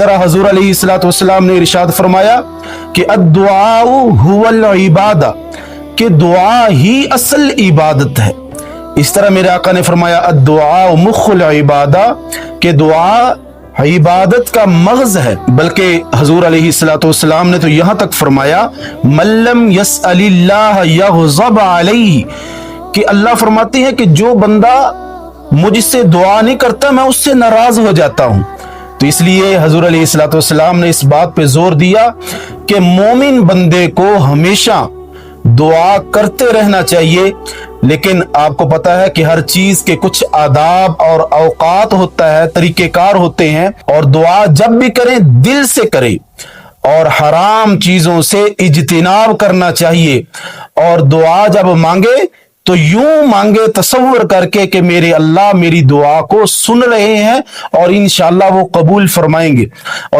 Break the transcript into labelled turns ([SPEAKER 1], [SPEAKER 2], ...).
[SPEAKER 1] طرح حضور अलैहिस्सलाम ने इरशाद फरमाया कि अद्दुआउ हुवल इबादा, कि दुआ ही असल इबादत है। इस तरह मेरे आका ने फरमाया अद्दुआउ मुख्खुल इबादा, कि दुआ इबादत का मग़ज़ है। बल्कि हुज़ूर अलैहिस्सलाम ने तो यहाँ तक फरमाया मल्लम यसअलिल्लाह यग़ज़ब अलैहि, कि अल्लाह फरमाते हैं कि जो बंदा मुझसे दुआ नहीं करता मैं उससे नाराज हो जाता हूँ। तो इसलिए हुज़ूर अलैहिस्सलाम ने इस बात पे जोर दिया कि मोमिन बंदे को हमेशा दुआ करते रहना चाहिए। लेकिन आपको पता है कि हर चीज के कुछ आदाब और औकात होता है, तरीकेकार होते हैं, और दुआ जब भी करें दिल से करें और हराम चीजों से इज्तिनाब करना चाहिए। और दुआ जब मांगे तो यूं मांगे तसव्वुर करके कि मेरे अल्लाह मेरी दुआ को सुन रहे हैं और इंशाअल्लाह वो कबूल फरमाएंगे। और